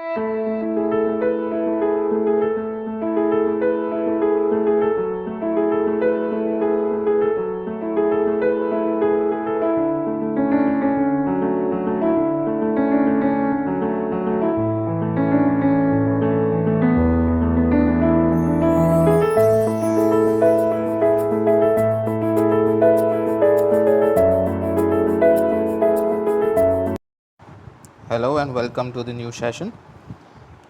Hello and welcome to the new session.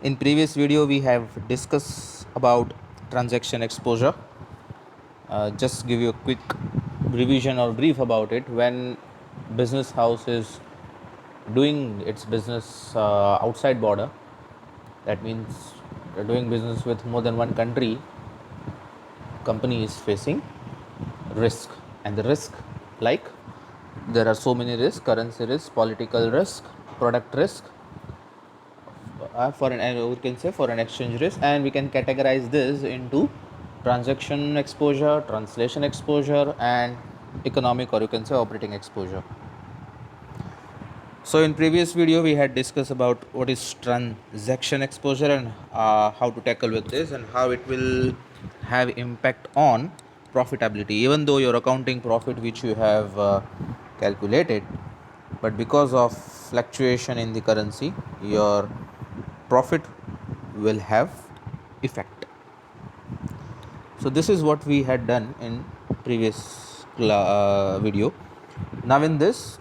In previous video we have discussed about transaction exposure. Just give you a quick revision or brief about it. When business house is doing its business outside border, that means doing business with more than one country, company is facing risk. And the risk, like there are so many risks: currency risk, political risk, product risk, we can say foreign exchange risk, and we can categorize this into transaction exposure, translation exposure, and economic, or you can say operating exposure. So in previous video we had discussed about what is transaction exposure and how to tackle with this and how it will have impact on profitability, even though your accounting profit which you have calculated, but because of fluctuation in the currency your profit will have effect. So this is what we had done in previous video. Now in this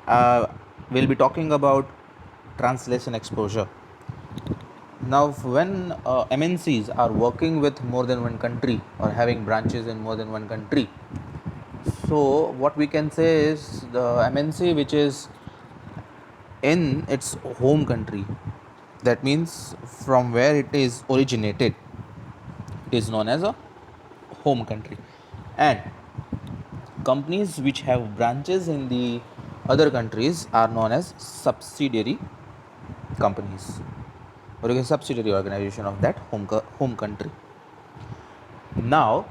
we'll be talking about translation exposure. Now when MNCs are working with more than one country or having branches in more than one country, so what we can say is the MNC which is in its home country, that means from where it is originated, it is known as a home country, and companies which have branches in the other countries are known as subsidiary companies, or you can subsidiary organization of that home country. Now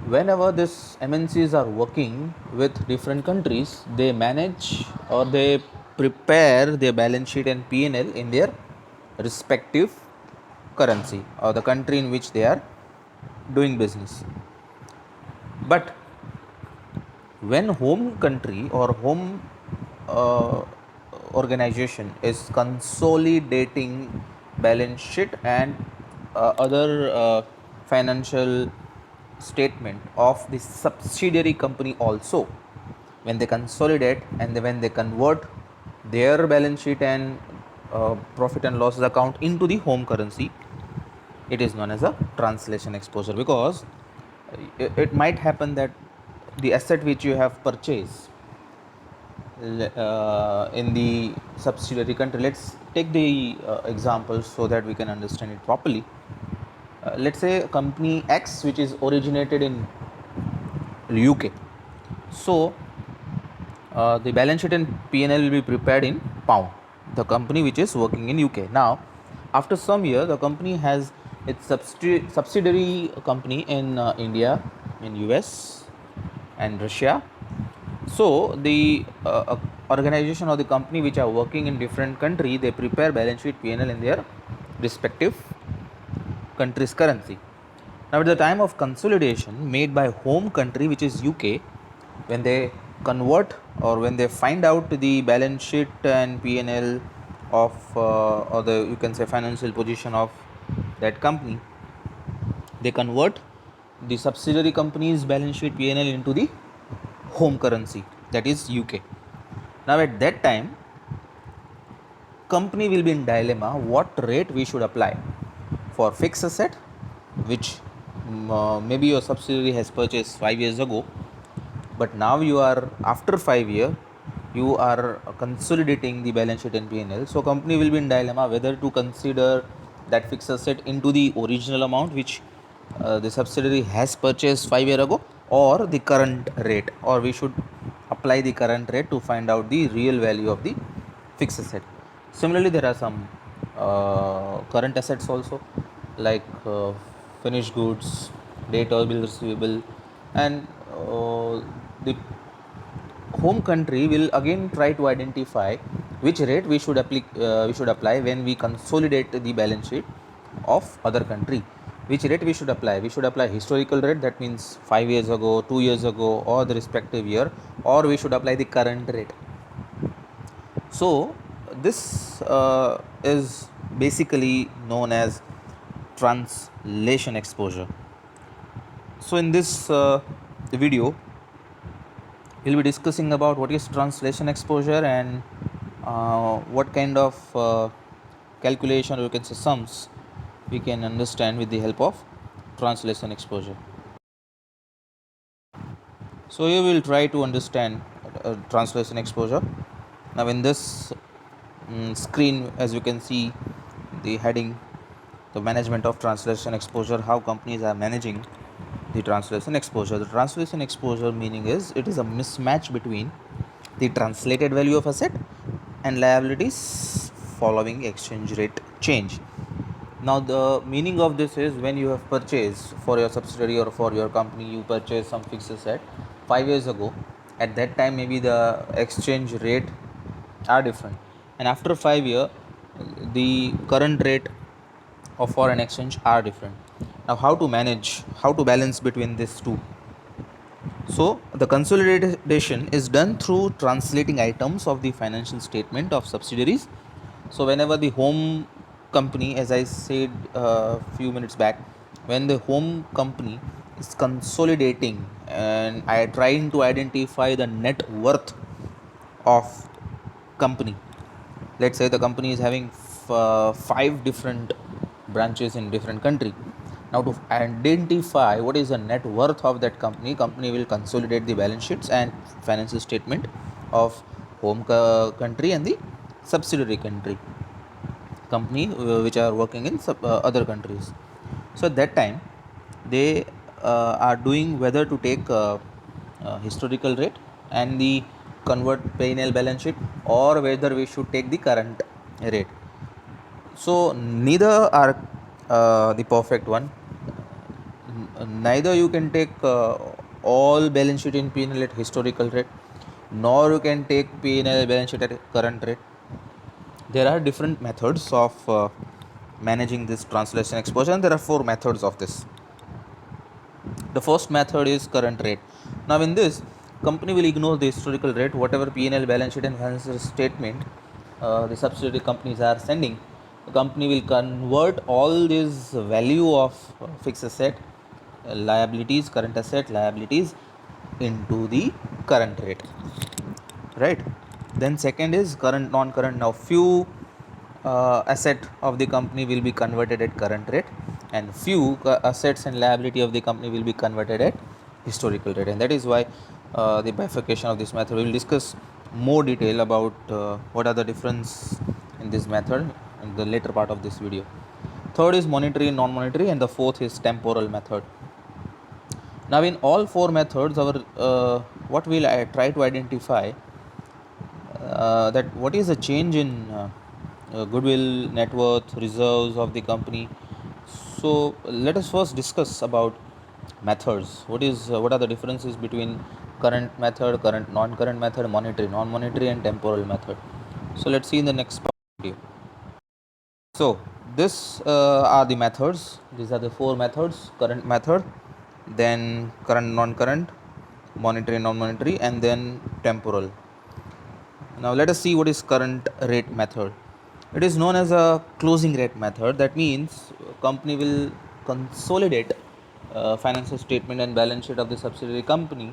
whenever this MNCs are working with different countries, they manage or they prepare their balance sheet and P&L in their respective currency or the country in which they are doing business. But when home country or home organization is consolidating balance sheet and other financial statement of the subsidiary company also, when they consolidate and when they convert their balance sheet and profit and losses account into the home currency, it is known as a translation exposure, because it might happen that the asset which you have purchased in the subsidiary country, let's take the example so that we can understand it properly. Let's say company X which is originated in UK. So the balance sheet and P&L will be prepared in pound, the company which is working in UK. Now after some year the company has its subsidiary company in India, in US and Russia. So the organization or the company which are working in different country, they prepare balance sheet P&L in their respective country's currency. Now at the time of consolidation made by home country which is UK, when they convert or when they find out the balance sheet and P&L of or the, you can say, financial position of that company, they convert the subsidiary company's balance sheet P&L into the home currency, that is UK. Now at that time company will be in dilemma what rate we should apply for fixed asset which maybe your subsidiary has purchased 5 years ago, but now you are after 5 years you are consolidating the balance sheet and P&L. So company will be in dilemma whether to consider that fixed asset into the original amount which the subsidiary has purchased 5 years ago, or the current rate, or we should apply the current rate to find out the real value of the fixed asset. Similarly, there are some current assets also, like finished goods, date or bill receivable, and the home country will again try to identify which rate we should apply when we consolidate the balance sheet of other country. Which rate we should apply? We should apply historical rate, that means 5 years ago, 2 years ago, or the respective year, or we should apply the current rate. So this is basically known as translation exposure. So in this video, we'll be discussing about what is translation exposure and what kind of calculation, or you can say sums, we can understand with the help of translation exposure. So you will try to understand translation exposure. Now in this screen, as you can see the heading, the management of translation exposure, how companies are managing the translation exposure. The translation exposure meaning is it is a mismatch between the translated value of asset and liabilities following exchange rate change. Now the meaning of this is when you have purchased for your subsidiary or for your company, you purchase some fixed asset 5 years ago. At that time maybe the exchange rate are different, and after 5 year the current rate of foreign exchange are different. Now how to manage, how to balance between these two? So the consolidation is done through translating items of the financial statement of subsidiaries. So whenever the home company, as I said a few minutes back, when the home company is consolidating and I trying to identify the net worth of company. Let's say the company is having 5 different branches in different country. Now to identify what is the net worth of that company, company will consolidate the balance sheets and financial statement of home country and the subsidiary country company which are working in other countries. So at that time they are doing whether to take historical rate and the convert P&L balance sheet, or whether we should take the current rate. So neither are the perfect one. Neither you can take all balance sheet in P&L at historical rate, nor you can take P&L balance sheet at current rate. There are different methods of managing this translation exposure, and there are 4 methods of this. The first method is current rate. Now in this, company will ignore the historical rate, whatever P&L balance sheet and financial statement the subsidiary companies are sending. The company will convert all this value of fixed asset, liabilities, current asset, liabilities into the current rate, right? Then second is current non-current. Now few asset of the company will be converted at current rate, and few assets and liability of the company will be converted at historical rate, and that is why the bifurcation of this method. We will discuss more detail about what are the difference in this method in the later part of this video. Third is monetary and non-monetary, and the fourth is temporal method. Now in all 4 methods, our what will I try to identify that what is the change in goodwill, net worth, reserves of the company. So let us first discuss about methods. What are the differences between current method, current non-current method, monetary, non-monetary, and temporal method. So let's see in the next part video. So this are the methods. These are the 4 methods: current method, then current non-current, monetary non-monetary, and then temporal. Now let us see what is current rate method. It is known as a closing rate method. That means company will consolidate financial statement and balance sheet of the subsidiary company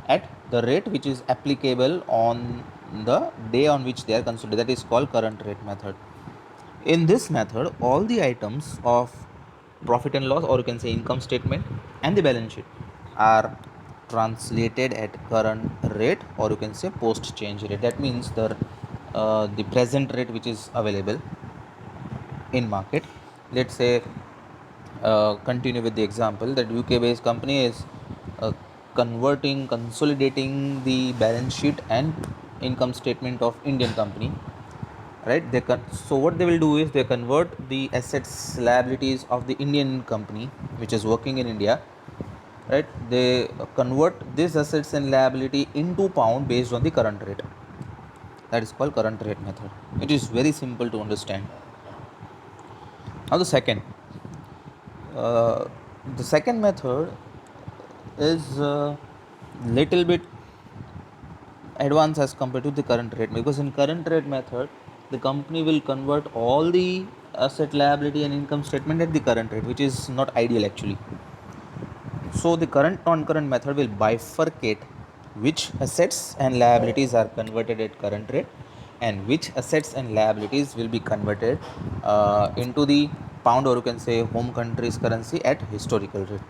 at the rate which is applicable on the day on which they are consolidated. That is called current rate method. In this method, all the items of profit and loss, or you can say income statement, and the balance sheet are translated at current rate, or you can say post change rate. That means the present rate which is available in market. Let's say continue with the example that UK based company is consolidating the balance sheet and income statement of Indian company, right? So what they will do is they convert the assets, liabilities of the Indian company which is working in India, right? They convert these assets and liability into pound based on the current rate. That is called current rate method. It is very simple to understand. Now uh, the second method is little bit advanced as compared to the current rate, because in current rate method the company will convert all the asset, liability and income statement at the current rate, which is not ideal actually. So the current non-current method will bifurcate which assets and liabilities are converted at current rate and which assets and liabilities will be converted into the pound, or you can say home country's currency, at historical rate.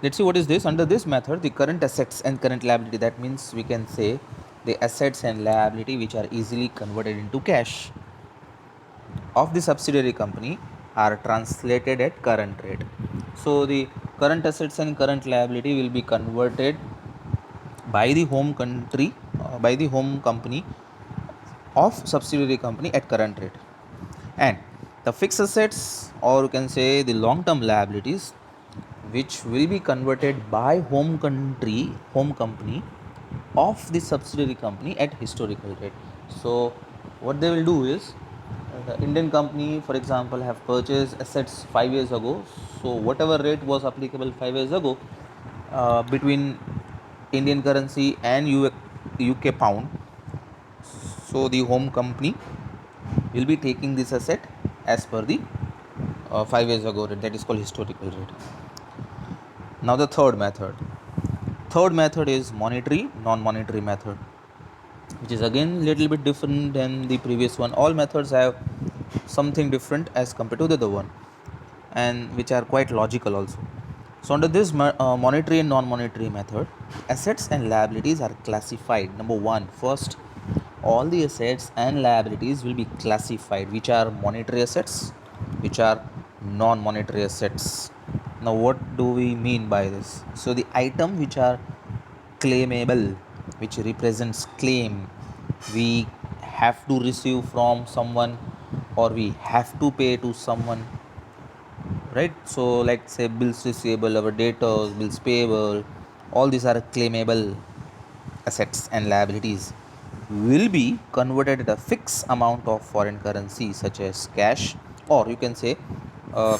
Let's see what is this. Under this method, the current assets and current liability, that means we can say the assets and liability which are easily converted into cash of the subsidiary company, are translated at current rate. So the current assets and current liability will be converted by the home country, by the home company of subsidiary company at current rate, and the fixed assets, or you can say the long term liabilities, which will be converted by home company of the subsidiary company at historical rate. So what they will do is, the Indian company, for example, have purchased assets 5 years ago. So whatever rate was applicable 5 years ago, between Indian currency and UK pound, so the home company will be taking this asset as per the 5 years ago rate, that is called historical rate. Now the third method is monetary non-monetary method, which is again little bit different than the previous one. All methods have something different as compared to the other one, and which are quite logical also. So under this monetary and non-monetary method, assets and liabilities are classified. Number one, first, all the assets and liabilities will be classified, which are monetary assets, which are non-monetary assets. Now what do we mean by this? So the item which are claimable, which represents claim, we have to receive from someone or we have to pay to someone, right? So like say bills receivable, our debtors, bills payable, all these are claimable assets and liabilities, will be converted at a fixed amount of foreign currency such as cash, or you can say uh,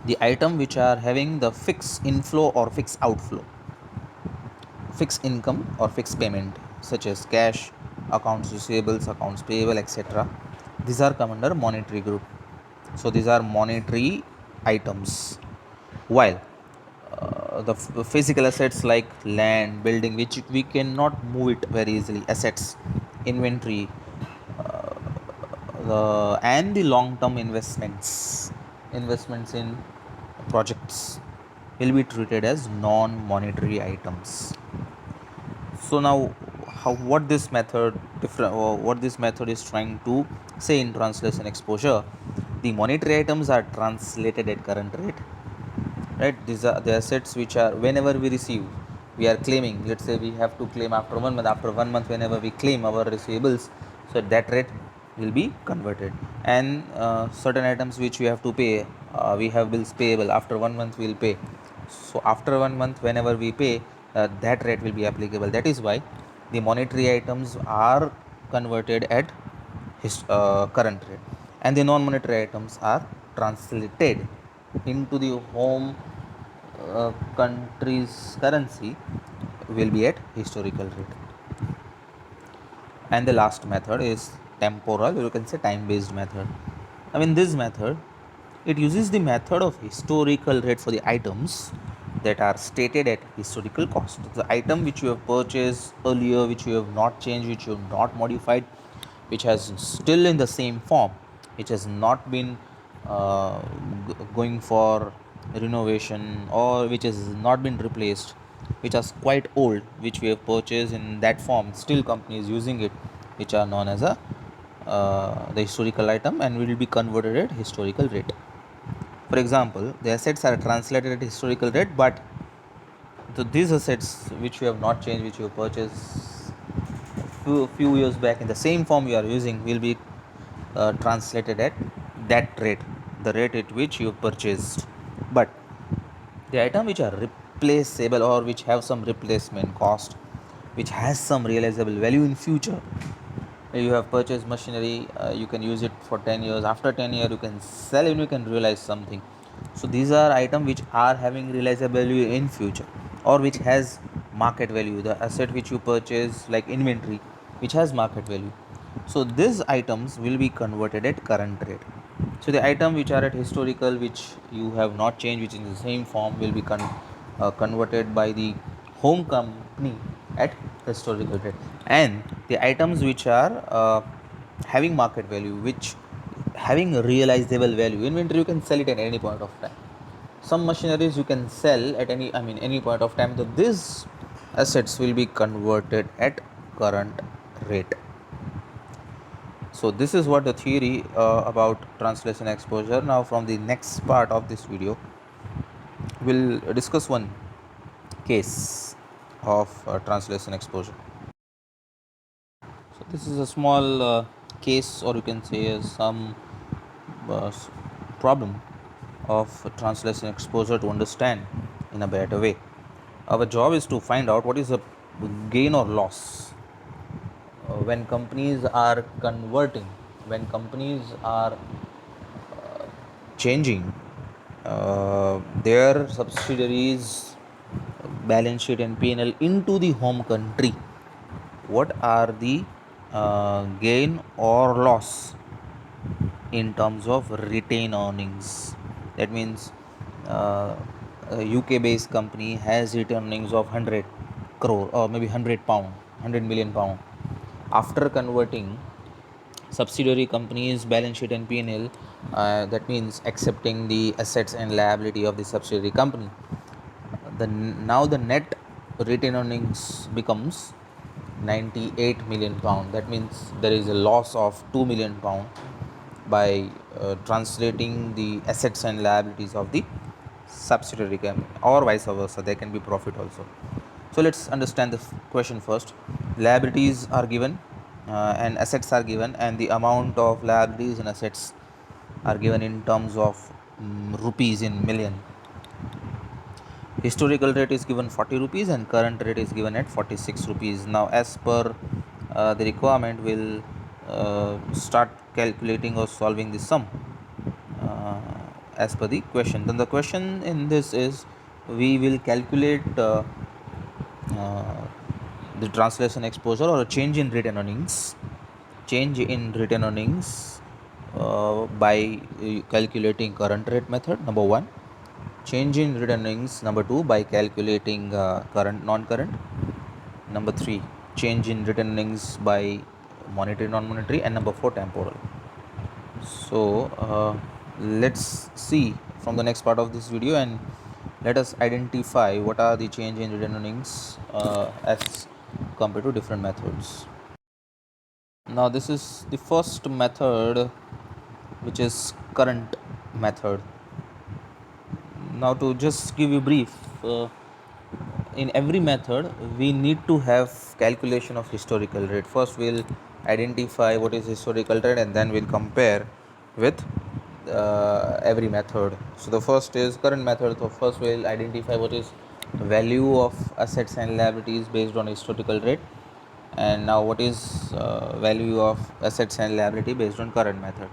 the item which are having the fixed inflow or fixed outflow, fixed income or fixed payment, such as cash, accounts receivables, accounts payable, etc. These are come under monetary group. So these are monetary items. While the physical assets like land, building, which we cannot move it very easily, assets, inventory, and the long-term investments in projects, will be treated as non-monetary items. So now, what this method different, or what this method is trying to say in translation exposure, the monetary items are translated at current rate, right? These are the assets which are, whenever we receive, we are claiming. Let's say we have to claim after 1 month. After 1 month, whenever we claim our receivables, so that rate will be converted. And certain items which we have to pay, we have bills payable. After 1 month we'll pay. So after 1 month, whenever we pay, that rate will be applicable. That is why the monetary items are converted at current rate, and the non-monetary items are translated into the home country's currency, will be at historical rate. And the last method is temporal, or you can say time based method. I mean, this method, it uses the method of historical rate for the items that are stated at historical cost. The item which you have purchased earlier, which you have not changed, which you have not modified, which has still in the same form, which has not been going for renovation, or which has not been replaced, which are quite old, which we have purchased in that form, still company is using it, which are known as a the historical item, and will be converted at historical rate. For example, the assets are translated at historical rate, but these assets which you have not changed, which you have purchased few years back in the same form you are using, will be translated at that rate, the rate at which you purchased. But the item which are replaceable, or which have some replacement cost, which has some realizable value in future, You have purchased machinery, you can use it for 10 years. After 10 years you can sell and you can realize something. So these are items which are having realizable value in future, or which has market value. The asset which you purchase, like inventory, which has market value. So these items will be converted at current rate. So the item which are at historical, which you have not changed, which is in the same form, will be converted by the home company at historical rate. And the items which are having market value, which having realizable value, inventory you can sell it at any point of time. Some machineries you can sell at any point of time. So these assets will be converted at current rate. So this is what the theory about translation exposure. Now from the next part of this video, we'll discuss one case of translation exposure. So this is a small case, or you can say some problem of translation exposure to understand in a better way. Our job is to find out what is the gain or loss when companies are converting, when companies are changing their subsidiaries balance sheet and P&L into the home country. What are the gain or loss in terms of retained earnings? That means a UK based company has retained earnings of 100 crore, or maybe 100 pound, 100 million pound. After converting subsidiary companies balance sheet and P&L, that means accepting the assets and liability of the subsidiary company, now the net retained earnings becomes 98 million pound. That means there is a loss of 2 million pound by translating the assets and liabilities of the subsidiary company, or vice versa. There can be profit also. So let's understand the question first. Liabilities are given and assets are given, and the amount of liabilities and assets are given in terms of rupees in million. Historical rate is given 40 rupees and current rate is given at 46 rupees. Now as per the requirement, we'll start calculating or solving the sum as per the question. Then the question in this is, we will calculate uh, the translation exposure or a change in retained earnings, by calculating current rate method, number 1. Change in retained earnings, number 2, by calculating current non-current. Number 3, change in retained earnings by monetary non-monetary. And number 4, temporal. So let's see from the next part of this video, and let us identify what are the change in retained earnings as compared to different methods. Now this is the first method, which is current method. Now to just give you brief, in every method we need to have calculation of historical rate. First we'll identify what is historical rate, and then we'll compare with every method. So the first is current method. So first we'll identify what is value of assets and liabilities based on historical rate, and now what is value of assets and liability based on current method.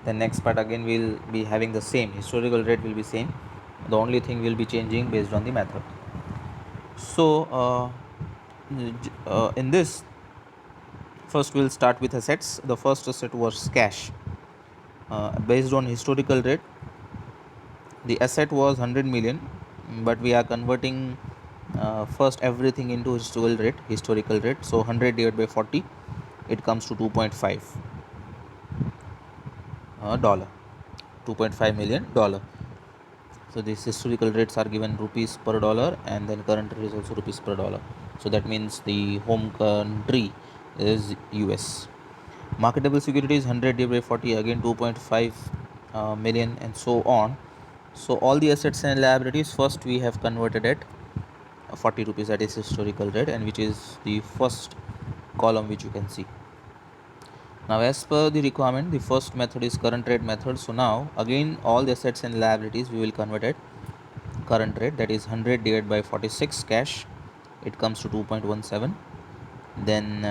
The next part again will be having the same, historical rate will be same, the only thing will be changing based on the method. So in this, first we'll start with assets. The first asset was cash. Based on historical rate, the asset was 100 million, but we are converting first everything into historical rate. So 100 divided by 40, it comes to 2.5 dollar, 2.5 million dollar. So these historical rates are given rupees per dollar, and then current rate is also rupees per dollar. So that means the home country is US. Marketable securities 100 divided by 40, again 2.5 million, and so on. So all the assets and liabilities first we have converted at 40 rupees, that is historical rate, and which is the first column which you can see. Now as per the requirement, the first method is current rate method. So now again all the assets and liabilities we will convert at current rate, that is 100 divided by 46 cash, it comes to 2.17. Then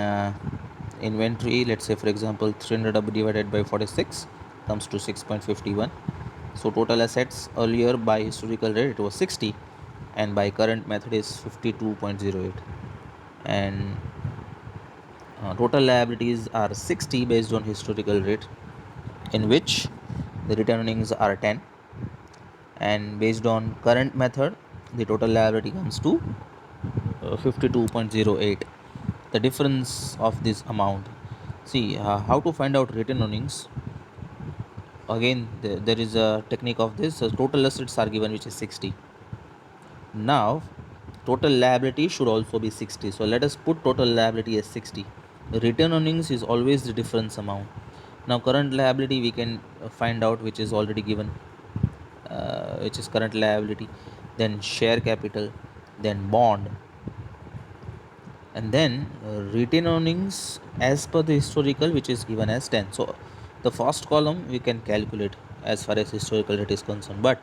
Inventory, let's say for example 300 divided by 46 comes to 6.51. So total assets earlier by historical rate it was 60, and by current method is 52.08. And total liabilities are 60 based on historical rate, in which the return earnings are 10, and based on current method the total liability comes to 52.08. The difference of this amount, see how to find out return earnings. Again there is a technique of this. So total assets are given, which is 60. Now total liability should also be 60, so let us put total liability as 60. Return earnings is always the difference amount. Now current liability we can find out, which is already given, which is current liability, then share capital, then bond, and then retained earnings as per the historical, which is given as 10. So the first column we can calculate as far as historical rate is concerned, but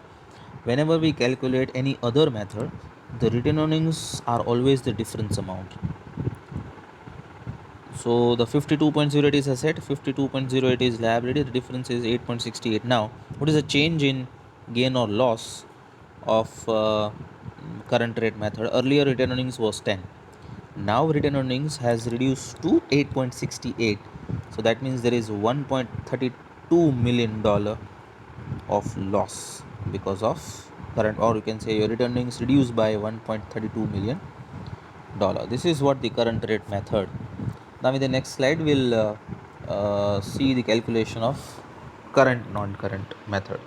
whenever we calculate any other method, the retained earnings are always the difference amount. So the 52.08 is asset, 52.08 is liability, the difference is 8.68. Now what is the change in gain or loss of current rate method? Earlier return earnings was 10, now return earnings has reduced to 8.68. So that means there is $1.32 million of loss because of current, or you can say your return earnings reduced by $1.32 million. This is what the current rate method. Now in the next slide we'll see the calculation of current non-current method.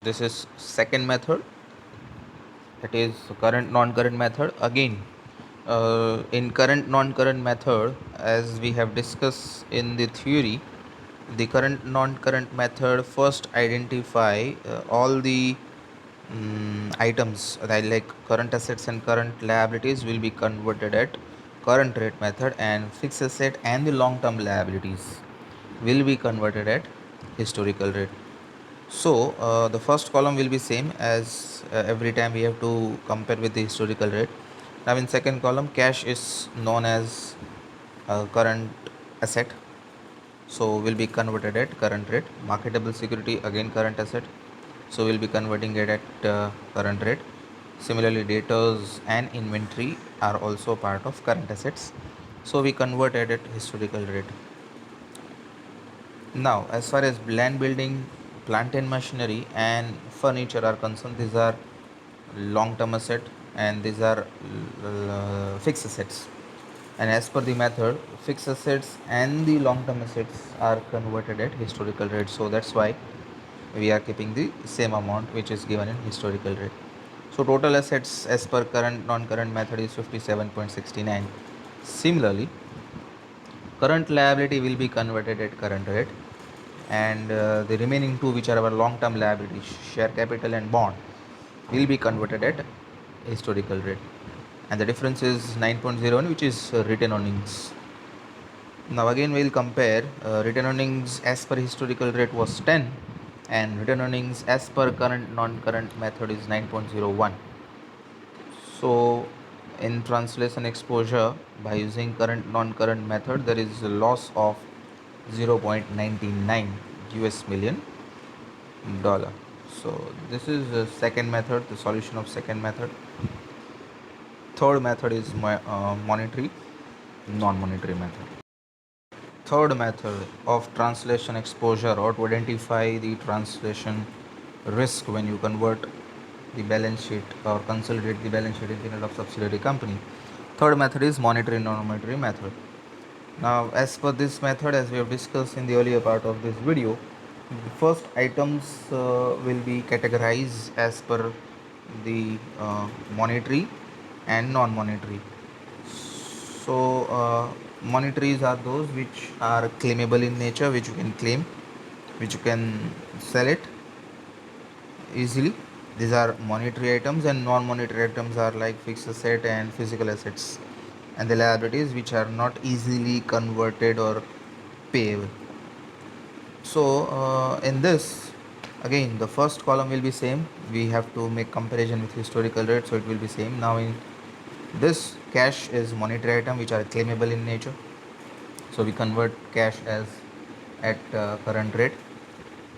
This is second method, that is current non-current method. Again in current non-current method, as we have discussed in the theory, the current non-current method first identify all the items that like current assets and current liabilities will be converted at current rate method, and fixed asset and the long term liabilities will be converted at historical rate. So the first column will be same as every time we have to compare with the historical rate. Now in second column, cash is known as current asset, so will be converted at current rate. Marketable security, again current asset, so we'll be converting it at current rate. Similarly, debtors and inventory are also part of current assets, so we convert it at historical rate. Now as far as land building, plant and machinery and furniture are concerned, these are long term asset and these are fixed assets. And as per the method, fixed assets and the long term assets are converted at historical rate, so that's why we are keeping the same amount which is given in historical rate. So total assets as per current non-current method is 57.69. Similarly, current liability will be converted at current rate, and the remaining two, which are our long-term liabilities, share capital and bond, will be converted at historical rate, and the difference is 9.01, which is retained earnings. Now again we'll compare retained earnings as per historical rate was 10, and retained earnings as per current non-current method is 9.01. So in translation exposure, by using current non-current method, there is a loss of 0.99 US million dollar. So this is the second method, the solution of second method. Third method is monetary non-monetary method. Third method of translation exposure, or to identify the translation risk when you convert the balance sheet or consolidate the balance sheet in the unit of subsidiary company. Third method is monetary non-monetary method. Now as per this method, as we have discussed in the earlier part of this video, the first items will be categorized as per the monetary and non-monetary. So monetaries are those which are claimable in nature, which you can claim, which you can sell it easily. These are monetary items, and non-monetary items are like fixed asset and physical assets, and the liabilities which are not easily converted or payable. So in this, again the first column will be same, we have to make comparison with historical rate, so it will be same. Now in this, cash is monetary item which are claimable in nature, So we convert cash as at current rate.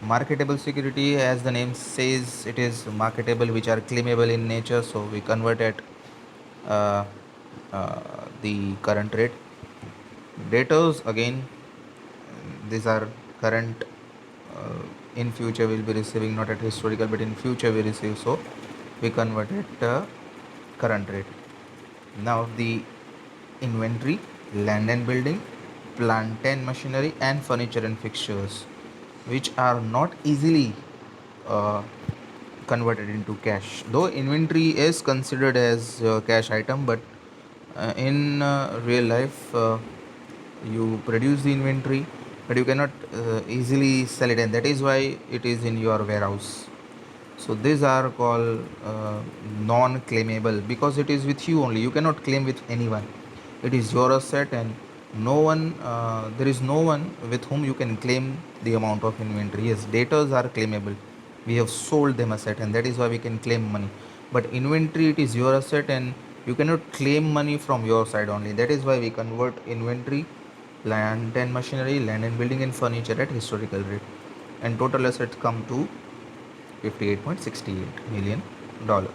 Marketable security, as the name says, it is marketable, which are claimable in nature, so we convert at uh, the current rate. Debtors, again, these are current, in future we'll be receiving, not at historical but in future we receive, so we convert it current rate. Now the inventory, land and building, plant and machinery, and furniture and fixtures, which are not easily uh, converted into cash, though inventory is considered as a cash item, but in real life, you produce the inventory but you cannot easily sell it, and that is why it is in your warehouse. So these are called non claimable, because it is with you only, you cannot claim with anyone. It is your asset, and there is no one with whom you can claim the amount of inventory. Yes, debtors are claimable, we have sold them asset, and that is why we can claim money. But inventory, it is your asset, and you cannot claim money from your side only. That is why we convert inventory, land and machinery, land and building, and furniture at historical rate, and total assets come to 58.68 million dollar.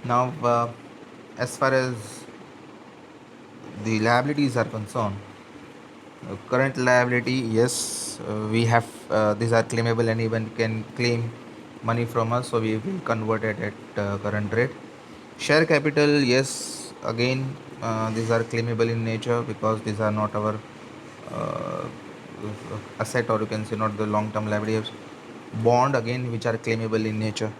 Now, as far as the liabilities are concerned, current liability, yes, we have, these are claimable, anyone can claim money from us, so we will convert it at current rate. Share capital, yes, again, these are claimable in nature, because these are not our uh, asset, or you can say not the long term liabilities. Bond, again, which are claimable in nature.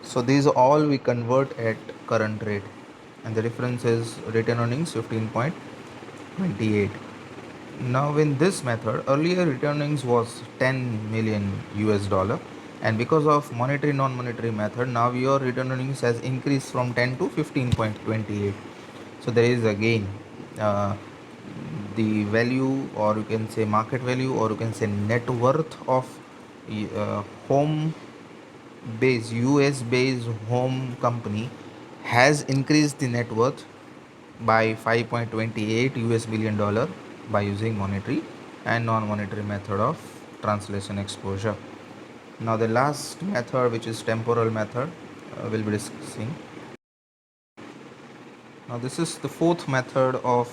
So these all we convert at current rate, and the difference is return earnings 15.28. Now in this method, earlier return earnings was 10 million US dollar, and because of monetary non-monetary method, now your return earnings has increased from 10 to 15.28. So there is again uh, the value, or you can say market value, or you can say net worth of home based US based home company has increased the net worth by 5.28 US billion dollar by using monetary and non-monetary method of translation exposure. Now the last method, which is temporal method, we'll be discussing. Now this is the fourth method of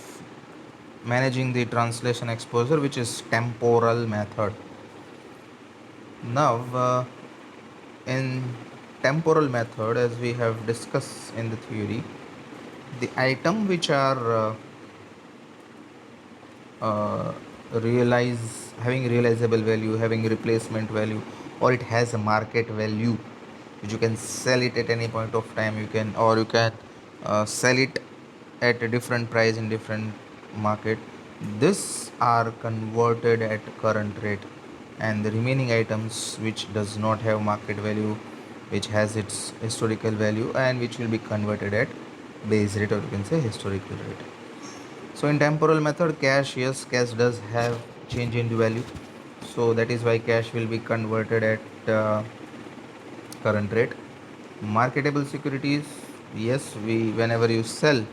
managing the translation exposure, which is temporal method. Now in temporal method, as we have discussed in the theory, the item which are having realizable value, having replacement value, or it has a market value, which you can sell it at any point of time, you can, or you can sell it at a different price in different market. This are converted at current rate, and the remaining items which does not have market value, which has its historical value, and which will be converted at base rate, or you can say historical rate. So in temporal method, cash, yes, cash does have change in the value, so that is why cash will be converted at current rate. Marketable securities, yes, we, whenever you sell,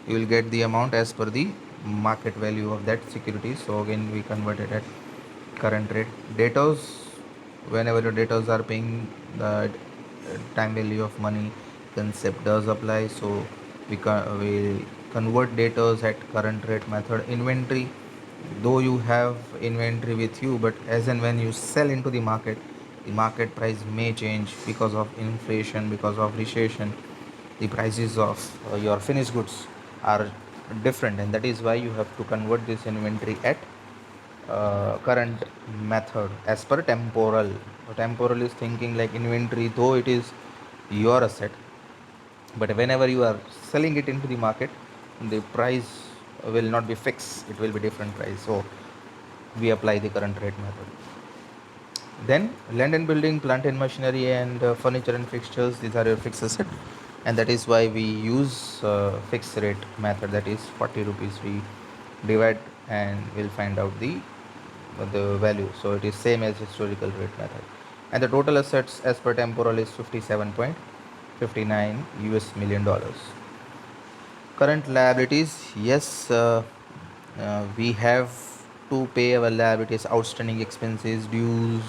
you will get the amount as per the market value of that security, so again we convert it at current rate. Debtors, whenever your debtors are paying the time value of money concept does apply, so we convert debtors at current rate method. Inventory, though you have inventory with you, but as and when you sell into the market price may change because of inflation, because of recession. The prices of your finished goods are different, and that is why you have to convert this inventory at current method as per temporal. Temporal is thinking like inventory, though it is your asset, but whenever you are selling it into the market, the price will not be fixed, it will be different price, so we apply the current rate method. Then land and building, plant and machinery, and furniture and fixtures, these are your fixed asset, and that is why we use fixed rate method, that is 40 rupees we divide, and we'll find out the value, so it is same as historical rate method. And the total assets as per temporal is 57.59 US million dollars. Current liabilities, yes, We have to pay our liabilities, outstanding expenses, dues,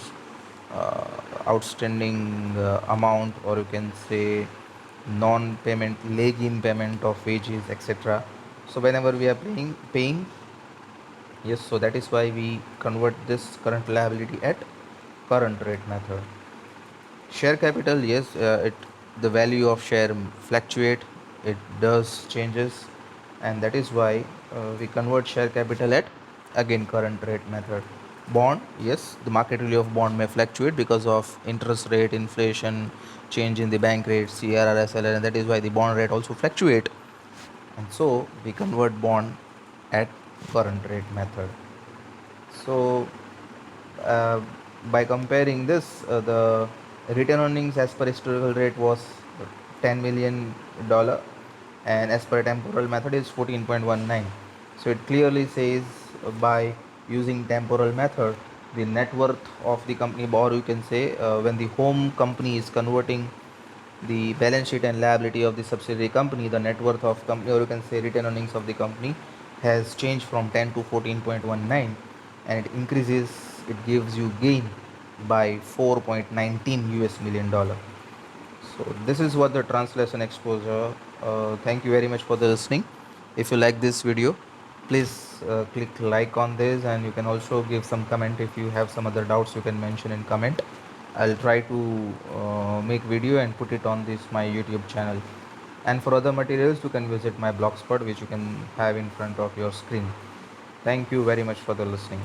outstanding amount, or you can say non-payment, leg in payment of wages, etc. So whenever we are paying, yes, so that is why we convert this current liability at current rate method. Share capital, yes, the value of share fluctuate, it does changes, and that is why we convert share capital at again current rate method. Bond, yes, the market value of bond may fluctuate because of interest rate, inflation, change in the bank rate, CRR, SLR, and that is why the bond rate also fluctuate, and so we convert bond at current rate method. So uh, by comparing this, the return earnings as per historical rate was $10 million, and as per temporal method is 14.19. So it clearly says by using temporal method, the net worth of the company, or you can say when the home company is converting the balance sheet and liability of the subsidiary company, the net worth of company, or you can say return earnings of the company, has changed from 10 to 14.19, and it increases, it gives you gain by 4.19 US million dollar. So this is what the translation exposure. Thank you very much for the listening. If you like this video, please click like on this, and you can also give some comment. If you have some other doubts, you can mention in comment. I'll try to make video and put it on this my YouTube channel. And for other materials, you can visit my blogspot, which you can have in front of your screen. Thank you very much for the listening.